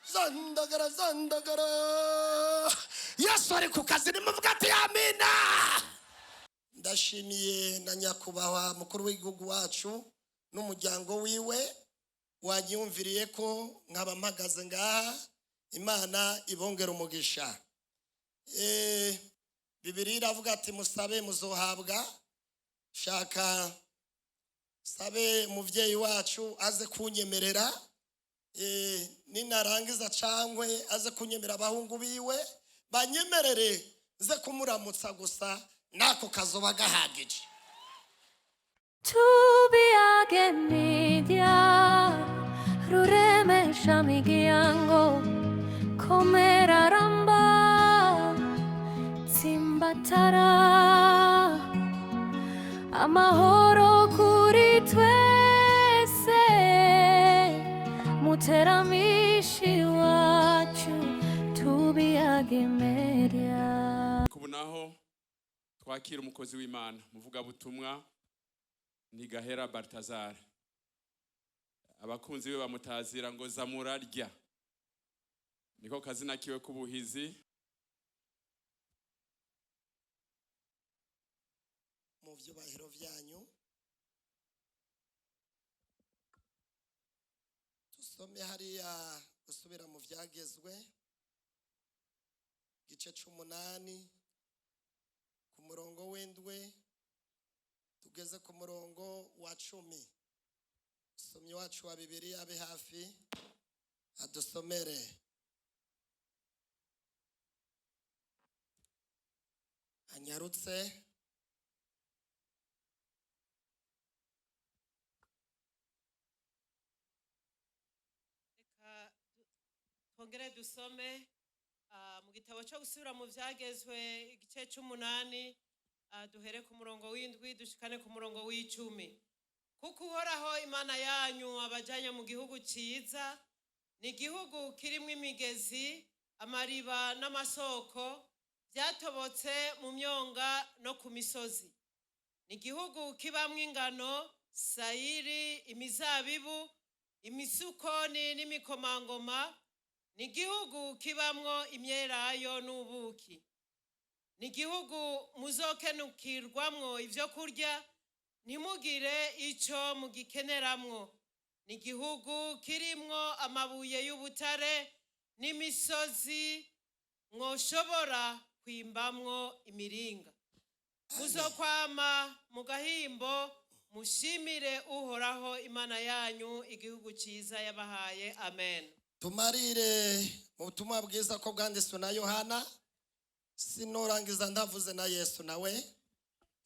zandagara Yesu ari ku kazi nimuvuga ati amina. Ndashimiye na nyakubahwa mukuru w'igihugu wacu n'umuryango wiwe wanyumviriye ko nkaba mpagaze ngaha. Imana ibongera umugisha. Bibiliya iravuga ati musabe muzohabwa. Shaka sabe umuvyeyi wacu aze kunyemerera, ninarangiza cangwe aze kunyemera abahungu biwe banyemerere ze kumuramutsa gusa nako kazoba gahagije. Tubiage media ruremesha migiango komera ramba simbatara amahoro kuri twese muteramishi wacu tubiage media. Kubunaho twakira umukozi w'Imana muvuga butumwa Ntigahera Baltazar. Abakunzi be bamutazira ngo zamurarya, niko kazina kiwe kubuhizi. Mu vyubahiro vyanyu tusome hariya gusubira mu vyagezwe gice 8 ku murongo w'indwi tugeze ku murongo wa 10. Somyi wacu wa Bibiliya abe hafi adusomere. Anyarutse. Twongere dusome mu gitabo cyo gusubira mu vyagezwe igice 8 duhere ku murongo w'indwi dushikane ku murongo w'10. Kuko uhoraho Imana yanyu abajanye mu gihugu ciza, ni igihugu kirimwo imigezi, amariba n'amasoko byatobotse mu myonga no ku misozi. Ni igihugu kibamwo ingano, sayiri, imizabibu, imisukoni n'imikomangoma. Ni igihugu kibamwo imyelayo n'ubuki. Ni igihugu muzokenukirwamwo ivyo kurya, ntimugire ico mugikeneramwo. Ni igihugu kirimwo amabuye y'ubutare n'imisozi mwoshobora kwimbamwo imiringa. Muzokwama mu gahimbo mushimire uhoraho Imana yanyu igihugu ciza yabahaye. Amen. Tumarire mu butumwa bwiza ko bwanditswe na Yohana, sinorangiza ndavuze na Yesu nawe.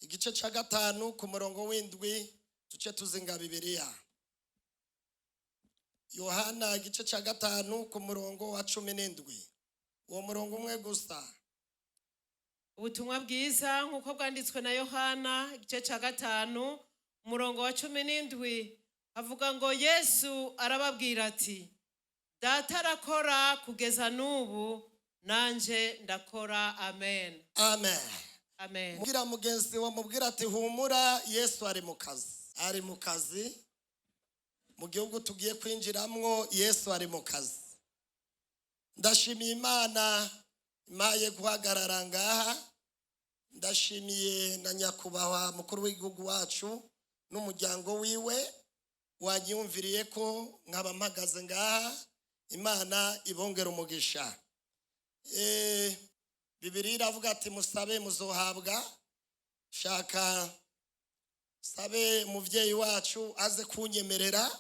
Igice ca 5 ku murongo w'indwi tuce tuzinga Bibiliya. Yohana igice ca 5 ku murongo wa 17. Uwo murongo umwe gusa. Ubutumwa bwiza nkuko bwanditswe na Yohana igice ca 5 umurongo wa 17 avuga ngo Yesu arababwira ati, Data arakora kugeza n'ubu nanje ndakora. Amen. Amen. Amen. Mugira mugenzi wa mubwira ati humura, Yesu ari mu kazi. Ari mu kazi. Mu gihugu tugiye kwinjiramwo Yesu ari mu kazi. Ndashimiye Imana imaye guhagarara ngaha. Ndashimiye na nyakubahwa mukuru w'igihugu wacu n'umuryango wiwe wanyumviriye ko nkaba mpagaze ngaha. Imana ibongera umugisha. Bibiliya iravuga ati musabe muzohabwa. Shaka sabe umuvyeyi wacu aze kunyemerera,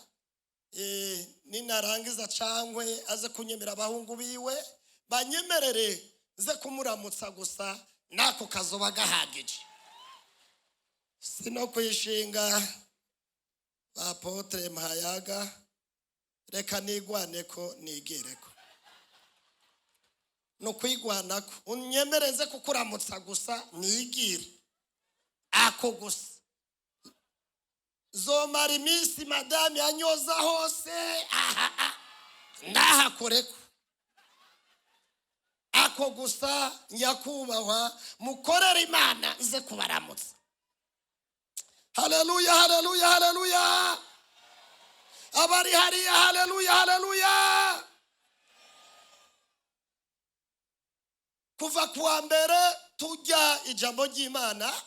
ninarangiza cangwe aze kunyemera abahungu biwe banyemerere ze kumuramutsa gusa nako kazoba gahagije. Sino kwishinga Apotre Mahayaga, reka nigwaneko nigereko. No kwigwanako unyemereze kukuramutsa gusa nigire ako gusa. Zomara iminsi madame yanyoza hose ndahakoreko ako gusa. Nyakubahwa mukorera Imana ize kubaramutsa. Haleluya, haleluya, haleluya. Abari hariya haleluya, haleluya. kuva kuwa mbere tujya ijambo ry'Imana,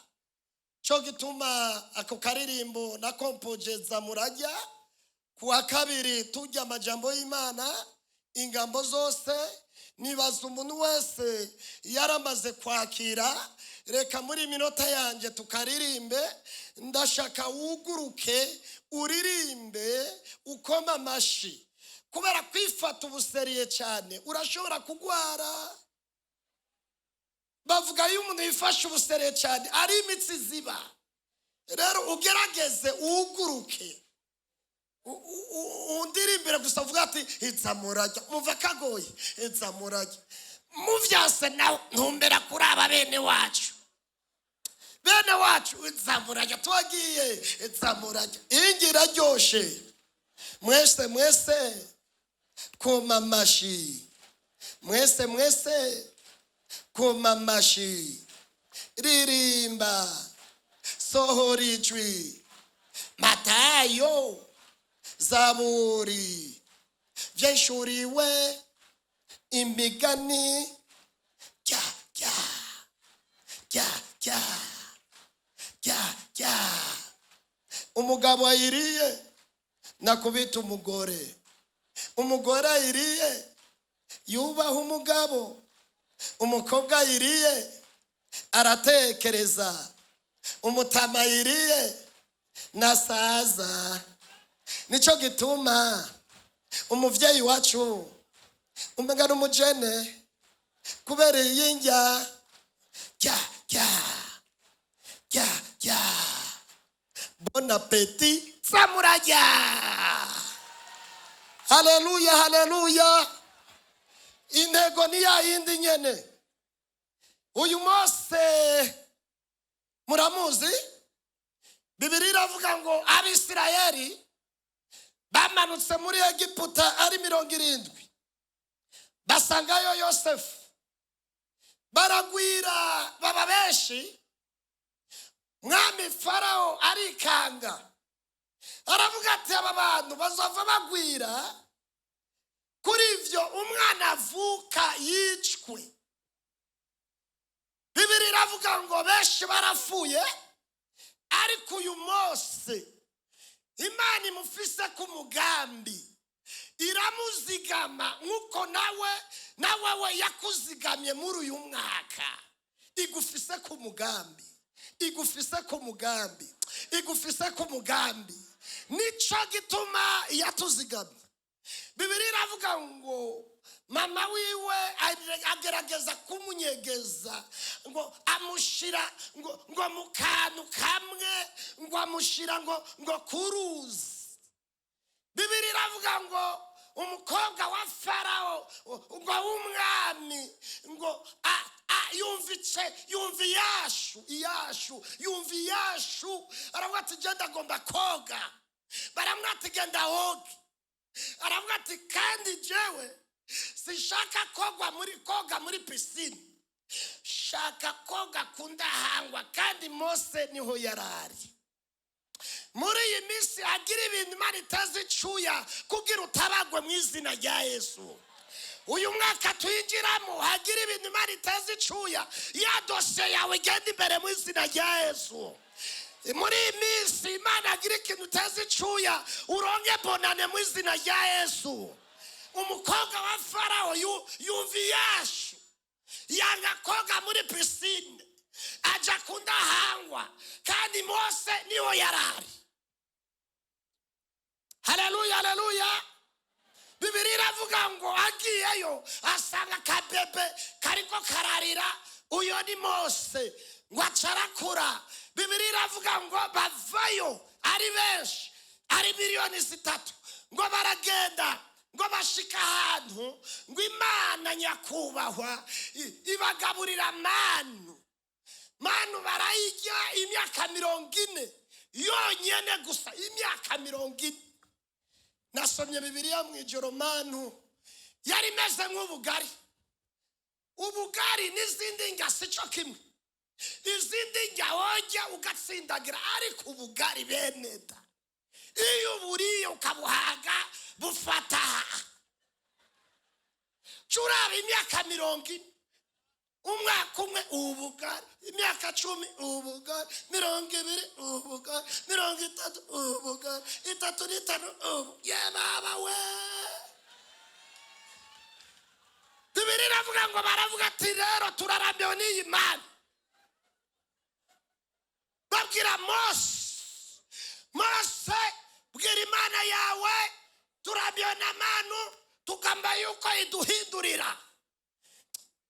cyo gituma ako karirimbo na kompojeza murajya. Kuwa kabiri tujya amajambo y'Imana ingambo zose. Nibaza umuntu wese yaramaze kwakira, reka muri minota yanjye tukaririmbe. Ndashaka wuguruke uririmbe ukoma amashi, kubera kwifata ubuseriye cyane urashobora kugwara. Bavuga iyo umuntu yifashe ubuseriye cyane ari imitsi ziba. Rero ugerageze uguruke undirimbire gusa uvuga ati izamurajya. Muva kagoye izamurajya. Muvyase nawe ntumbera kuri aba bene wacu. Bene wacu izamurajya twagiye izamurajya. Ingira ryoshe. Mwese koma amashi. Mwese koma amashi. Ririmba sohora ijwi. Matayo, Zaburi, vyeshuriwe imigani. Umugabo ayiriye nakubita umugore. Umugore ayiriye yubaha umugabo. Umukobwa ayiriye aratekereza. Umutama ayiriye nasaza. Nico gituma umuvyeyi wacu umengana umujene kubera yinjya bon appétit samurajya. Haleluya, haleluya. Intego ni ya yindi nyene. Uyu Mose muramuzi? Bibiri iravuga ngo Abisirayeli bamanutse muri Egiputa ari 70. Basangayo Yosefu. Baragwira baba benshi. Mwami Farao arikanga. Aravuga ati aba bantu bazova bagwira. Kuri ivyo umwana avuka yicwe. Bibiri iravuga ngo benshi barafuye. Ariko uyu Mose Imana imufise ku mugambi, iramuzigama nkuko nawe yakuzigamye muri uyu mwaka. Igufise ku mugambi, igufise ku mugambi, igufise ku mugambi. Nico gituma yatuzigamye. Bibiri iravuga ngo mama wiwe agerageza kumunyegeza ngo amushira ngo mukanu kamwe, ngo amushira ngo kuruzi. Bibiri iravuga ngo umukobwa wa Farao ngo w'umwami ngo yumvi yashu aravuga ati genda agomba koga. Baramwati genda hoge. Aravuga ati kandi jewe sishaka koga muri pisine, shaka koga kundahangwa. Kandi Mose niho yarari. Muri iyi minsi agira ibintu Imana itazicuya kugira utabagwe mu izina rya Yesu. Uyu mwaka tuyinjiramo hagira ibintu Imana itazicuya, ya dosiye yawe genda imbere mu izina rya Yesu. Muri iyi minsi Imana agira ikintu itazicuya uronke bonane mu izina rya Yesu. Umukobwa wa Farao yumvi yashu yanga koga muri pisine, aja kundahangwa. Kandi Mose niho yarari. Haleluya, haleluya. Bibiri iravuga ngo agiyeyo asanga kabebe kariko kararira. Uyo ni Mose ngo acarakura. Bibiri iravuga ngo bavayo ari benshi, ari 3 ngo baragenda ngo bashika ahantu ngo Imana nyakubahwa ibagaburira manu barayijya imyaka 40 yonyene gusa. Imyaka 40. Nasomye Bibiliya mwijoro, manu yari meze nk'ubugari. Ubugari n'izindi nga sico kimwe. Izindi nga wojya ugatsindagira, ariko ubugari beneda iyo buriye ukabuhaga bufata. Curaba imyaka 40 umwaka umwe ubugari, imyaka 10 ubugari, 20 ubugari, 30 ubugari, 35 yebaba we. Bibiri ravuga ngo baravuga ati rero turarambiwe n'iyi Mana. Babwira Mose bwira Imana yawe turambiwe n'amanu tugamba yuko iduhindurira.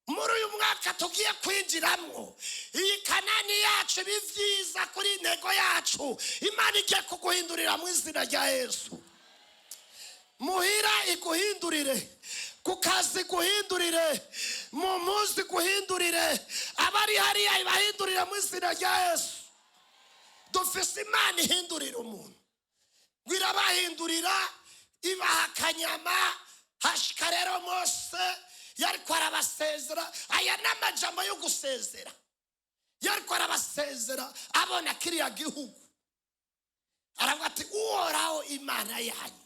Muri uyu mwaka tugiye kwinjiramwo iyi Kanani yacu bivyiza kuri intego yacu, Imana igiye kuguhindurira mu izina rya Yesu. Muhira iguhindurire, kukazi guhindurire, mumuzi guhindurire, abari hariya ibahindurire mu izina rya Yesu. Dufise Imana ihindurira umuntu, wirabahindurira ibaha akanyama. Hashika rero Mose yariko arabasezera, aya n'amajambo yo gusezera. Yariko arabasezera abona kiriya gihugu, aravuga ati Uhoraho Imana yanyu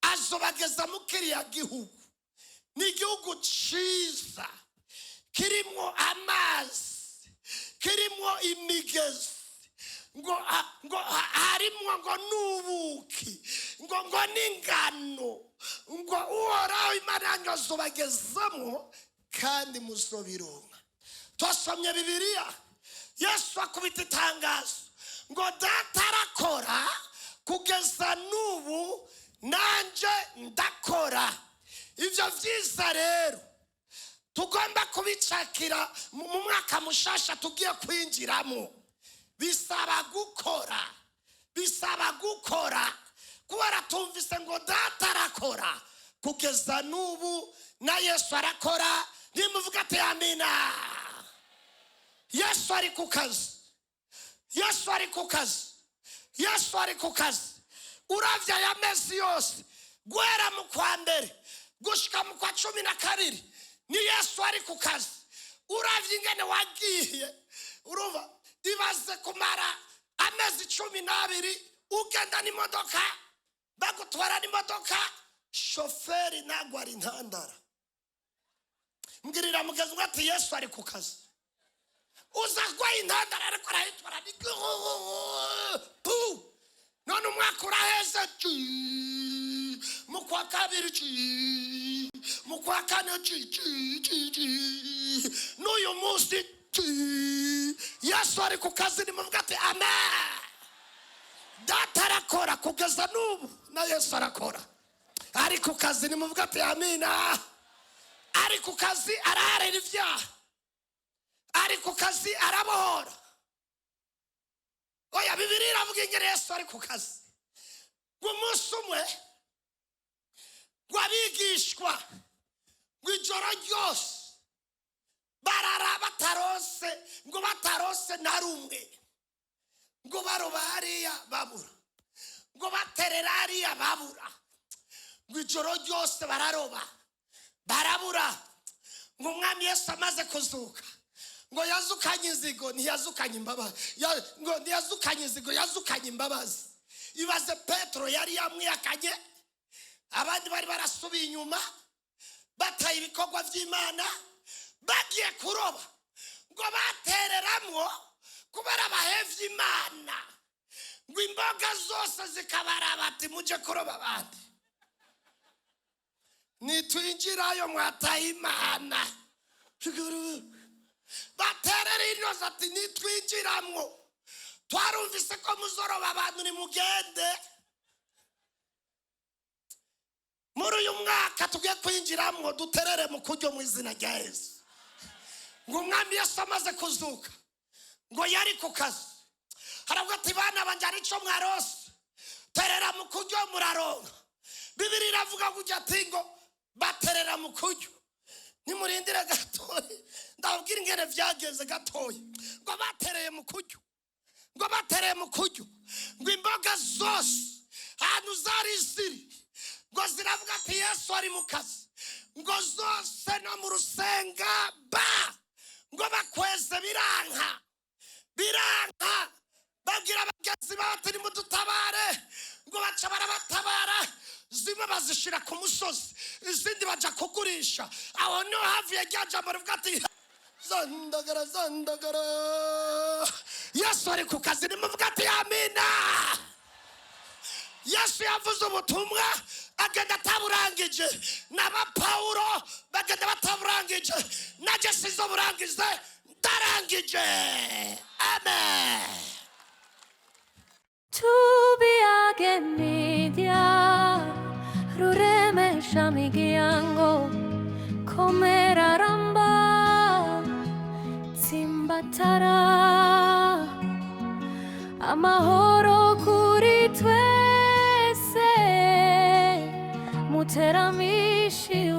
azobageza mu kiriya gihugu. Ni igihugu ciza kirimwo amazi, kirimwo imigezi, ngo harimwo ngo n'ubuki, ngo n'ingano, ngo Uhoraho Imana yanyu azobagezamo kandi muzobironka. Twasomye Bibiliya, Yesu akubita itangazo ngo data arakora kugeza n'ubu nanje ndakora. Ivyo vyiza rero tugomba kubicakira mu mwaka mushasha tugiye kwinjiramo. Bisaba gukora kubera tumvise ngo data arakora kugeza n'ubu na Yesu arakora. Nimuvuga ati amina. Yesu ari ku kazi, Yesu ari ku kazi, Yesu ari ku kazi. Uravye amezi yose guhera mu kwa mbere gushika mu kwa 12 ni Yesu ari ku kazi. Uravye ingene wagiye, urumva ibaze kumara amezi 12 ugenda n'imodoka, bagutwara n'imodoka, shoferi ntagware intandara. Mbwirira mugezi ngo ati Yesu ari ku kazi. Uzagwa intandara ariko arahitwara ni none umwaka uraheze, mu kwa kabiri, mu kwa kane, n'uyu munsi Yesu ari ku kazi. Nimuvuga ati amen. Data arakora kugeza n'ubu na Yesu arakora, ari ku kazi. Nimuvuga ati amina. Ari ku kazi araharira ivyaha, ari ku kazi arabohora. Oya, Bibiliya iravuga ingene Yesu ari ku kazi. Umunsi umwe gwabigishwa gw'ijoro ryose barara batarose, ngo batarose na rumwe, ngo baroba hariya babura, ngo baterera hariya babura, ngo ijoro ryose bararoba barabura. Ngo umwami Yesu amaze kuzuka, ngo yazukanye inzigo ntiyazukanye imbabazi, ngo ntiyazukanye inzigo yazukanye imbabazi. Ibaze Petro yari yamwiyakanye, abandi bari barasubiye inyuma bataye ibikorwa vy'Imana, bagiye kuroba, ngo batereramwo kubera bahevye Imana, ngo imboga zose zikabaraba ati muje kuroba abandi. Nitwinjirayo mwataye Imana. Baterera inoze ati nitwinjiramwo twarumvise ko muzoroba abantu nimugende. Muri uyu mwaka tugiye kwinjiramwo duterere mu kuryo mu izina rya Yesu. Ngo umwami Yesu amaze kuzuka, ngo yari ku kazi, haravuga ati bana banje arico mwarose terera mu kuryo muraronka. Bibiliya iravuga kujya ati ngo baterera mu kuryo. Nimurindire gatoya ndabwira ingene vyagenze gatoya. Ngo batereye mu kuryo, ngo batereye mu kuryo, ngo imboga zose ahantu zari ziri ngo ziravuga ati Yesu ari mu kazi. Ngo zose no mu rusenga ngo bakweze biranka. Babwira abagenzi bati nimudutabare, ngo baca barabatabara. Zimwe bazishira ku musozi, izindi baja kugurisha. Aho niho havuye rya jambo rivuga ati zandagara. Yesu ari ku kazi, nimuvuga ati amina. Yesu yavuze ubutumwa agenda ataburangije, n'aba Pawulo bagenda bataburangije, najye sizo burangije, ndarangije. Amen. tubiage media ruremesha migiango komera ramba tsimbatara amahoro kuri twese muteramishi